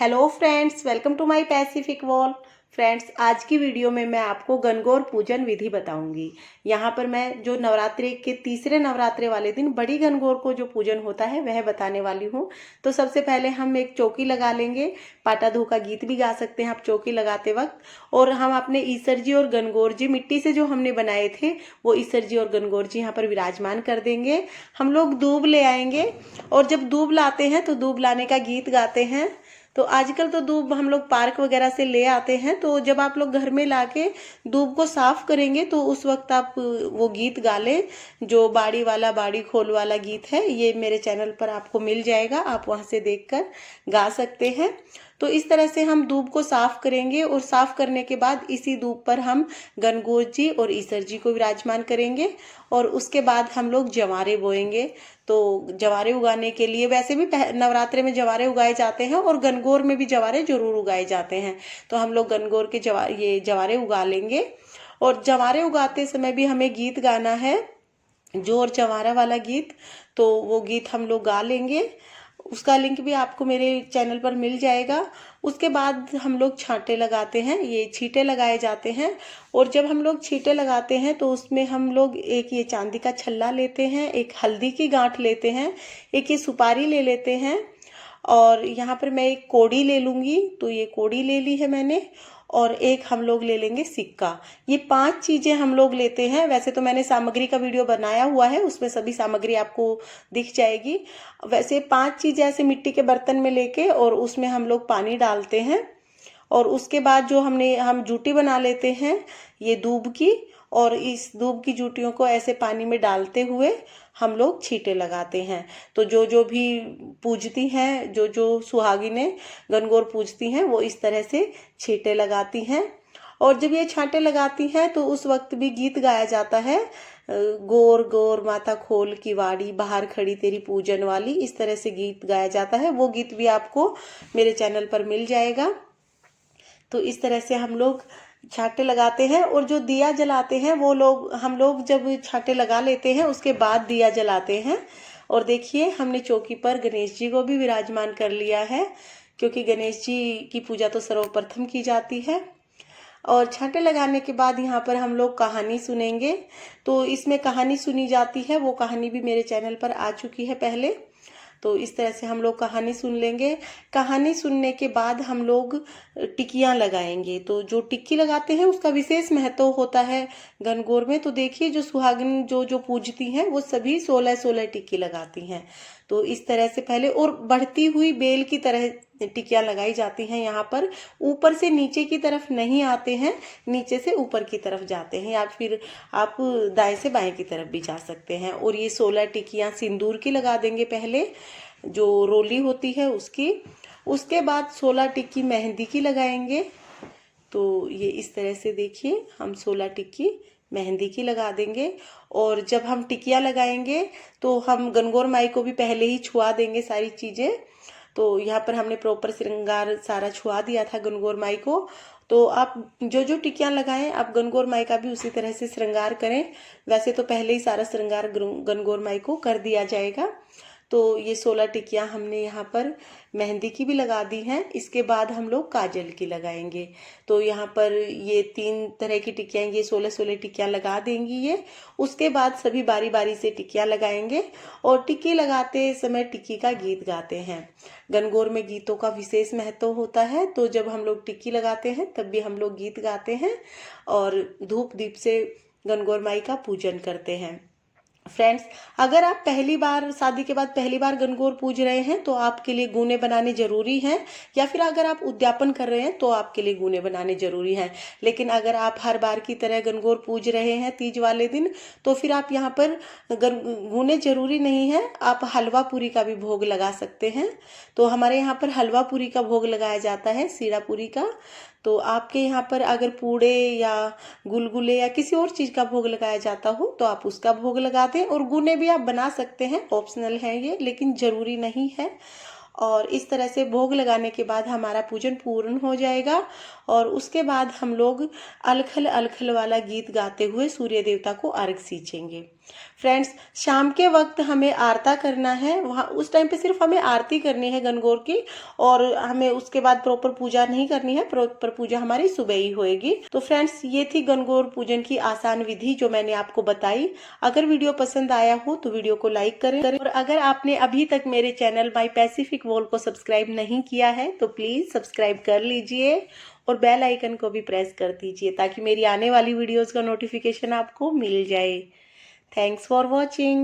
Hello friends, welcome to my pacific wall. Friends, आज की video में मैं आपको गणगौर पूजन विधि बताऊंगी। यहाँ पर मैं जो नवरात्रि के तीसरे नवरात्रे वाले दिन बड़ी गणगौर को जो पूजन होता है वह बताने वाली हूँ। तो सबसे पहले हम एक चौकी लगा लेंगे। पाटाधो का गीत भी गा सकते हैं आप चौकी लगाते वक्त। और हम अपने ईसर जी और गणगौर जी मिट्टी से जो हमने बनाए थे वो ईसर जी और गणगौर जी यहाँ पर विराजमान कर देंगे। हम लोग दूब ले आएंगे और जब दूब लाते हैं तो दूब लाने का गीत गाते हैं। तो आजकल तो दूब हम लोग पार्क वगैरह से ले आते हैं, तो जब आप लोग घर में लाके दूब को साफ करेंगे तो उस वक्त आप वो गीत गा लें जो बाड़ी वाला बाड़ी खोल वाला गीत है। ये मेरे चैनल पर आपको मिल जाएगा, आप वहां से देखकर गा सकते हैं। तो इस तरह से हम दूब को साफ करेंगे और साफ करने के बाद इसी दूब पर हम गणगौर जी और ईसर जी को विराजमान करेंगे। और उसके बाद हम लोग जवारे बोएंगे। तो जवारे उगाने के लिए वैसे भी नवरात्रे में जवारे उगाए जाते हैं और गणगौर में भी जवारे जरूर उगाए जाते हैं। तो हम लोग गणगौर के ये जवारे उगा लेंगे। और जवारे उगाते समय भी हमें गीत गाना है, जोर जवारा वाला गीत। तो वो गीत हम लोग गा लेंगे। उसका लिंक भी आपको मेरे चैनल पर मिल जाएगा। उसके बाद हम लोग छांटे लगाते हैं, ये छींटे लगाए जाते हैं। और जब हम लोग छींटे लगाते हैं तो उसमें हम लोग एक ये चांदी का छल्ला लेते हैं, एक हल्दी की गांठ लेते हैं, एक ये सुपारी ले लेते हैं। और यहाँ पर मैं एक कोड़ी ले लूँगी, तो ये कोड़ी ले ली है मैंने। और एक हम लोग ले लेंगे सिक्का। ये 5 चीज़ें हम लोग लेते हैं। वैसे तो मैंने सामग्री का वीडियो बनाया हुआ है, उसमें सभी सामग्री आपको दिख जाएगी। वैसे 5 चीज़ें ऐसे मिट्टी के बर्तन में लेके और उसमें हम लोग पानी डालते हैं। और उसके बाद जो हम जूटी बना लेते हैं ये दूब की। और इस दूब की जूटियों को ऐसे पानी में डालते हुए हम लोग छींटे लगाते हैं। तो जो जो भी पूजती हैं, जो जो सुहागिनें गणगौर पूजती हैं वो इस तरह से छींटे लगाती हैं। और जब ये छांटे लगाती हैं तो उस वक्त भी गीत गाया जाता है, गोर गोर माता खोल की वाड़ी, बाहर खड़ी तेरी पूजन वाली। इस तरह से गीत गाया जाता है। वो गीत भी आपको मेरे चैनल पर मिल जाएगा। तो इस तरह से हम लोग छांटे लगाते हैं। और जो दिया जलाते हैं वो हम लोग जब छांटे लगा लेते हैं उसके बाद दिया जलाते हैं। और देखिए हमने चौकी पर गणेश जी को भी विराजमान कर लिया है, क्योंकि गणेश जी की पूजा तो सर्वप्रथम की जाती है। और छांटे लगाने के बाद यहाँ पर हम लोग कहानी सुनेंगे। तो इसमें कहानी सुनी जाती है, वो कहानी भी मेरे चैनल पर आ चुकी है पहले। तो इस तरह से हम लोग कहानी सुन लेंगे। कहानी सुनने के बाद हम लोग टिक्कियाँ लगाएंगे। तो जो टिक्की लगाते हैं उसका विशेष महत्व होता है गणगौर में। तो देखिए जो सुहागिन जो जो पूजती हैं वो सभी 16-16 टिक्की लगाती हैं। तो इस तरह से पहले और बढ़ती हुई बेल की तरह टिक्कियाँ लगाई जाती हैं। यहाँ पर ऊपर से नीचे की तरफ नहीं आते हैं, नीचे से ऊपर की तरफ जाते हैं, या फिर आप दाएं से बाएं की तरफ भी जा सकते हैं। और ये 16 टिक्कियाँ सिंदूर की लगा देंगे पहले, जो रोली होती है उसकी। उसके बाद 16 टिक्की मेहंदी की लगाएंगे। तो ये इस तरह से देखिए हम 16 टिक्की मेहंदी की लगा देंगे। और जब हम टिक्कियाँ लगाएंगे तो हम गणगौर माई को भी पहले ही छुआ देंगे सारी चीज़ें। तो यहाँ पर हमने प्रॉपर श्रृंगार सारा छुआ दिया था गणगौर माई को। तो आप जो जो टिक्कियाँ लगाएं आप गणगौर माई का भी उसी तरह से श्रृंगार करें। वैसे तो पहले ही सारा श्रृंगार गणगौर माई को कर दिया जाएगा। तो ये 16 टिक्कियाँ हमने यहाँ पर मेहंदी की भी लगा दी हैं। इसके बाद हम लोग काजल की लगाएंगे। तो यहाँ पर ये 3 तरह की टिक्कियाँ, ये 16-16 टिक्कियाँ लगा देंगी ये। उसके बाद सभी बारी बारी से टिक्कियाँ लगाएंगे। और टिक्की लगाते समय टिक्की का गीत गाते हैं। गणगौर में गीतों का विशेष महत्व होता है। तो जब हम लोग टिक्की लगाते हैं तब भी हम लोग गीत गाते हैं और धूप दीप से गणगौर माई का पूजन करते हैं। फ्रेंड्स, अगर आप पहली बार शादी के बाद पहली बार गणगौर पूज रहे हैं तो आपके लिए गूने बनाने जरूरी हैं, या फिर अगर आप उद्यापन कर रहे हैं तो आपके लिए गूने बनाने जरूरी हैं। लेकिन अगर आप हर बार की तरह गणगौर पूज रहे हैं तीज वाले दिन, तो फिर आप यहाँ पर गूने जरूरी नहीं है, आप हलवा पूरी का भी भोग लगा सकते हैं। तो हमारे यहाँ पर हलवा पूरी का भोग लगाया जाता है, सीरा पूरी का। तो आपके यहाँ पर अगर पूड़े या गुलगुले या किसी और चीज़ का भोग लगाया जाता हो तो आप उसका भोग लगा दें। और गूने भी आप बना सकते हैं, ऑप्शनल है ये, लेकिन ज़रूरी नहीं है। और इस तरह से भोग लगाने के बाद हमारा पूजन पूर्ण हो जाएगा। और उसके बाद हम लोग अलखल अलखल वाला गीत गाते हुए सूर्य देवता को अर्घ सींचेंगे। फ्रेंड्स, शाम के वक्त हमें आरता करना है, वहाँ उस टाइम पे सिर्फ हमें आरती करनी है गणगौर की, और हमें उसके बाद प्रॉपर पूजा नहीं करनी है। प्रॉपर पूजा हमारी सुबह ही होएगी। तो फ्रेंड्स, ये थी गणगौर पूजन की आसान विधि जो मैंने आपको बताई। अगर वीडियो पसंद आया हो तो वीडियो को लाइक करें, और अगर आपने अभी तक मेरे चैनल माई पैसिफिक वॉल को सब्सक्राइब नहीं किया है तो प्लीज सब्सक्राइब कर लीजिए और बेल आइकन को भी प्रेस कर दीजिए ताकि मेरी आने वाली वीडियोस का नोटिफिकेशन आपको मिल जाए। Thanks for watching.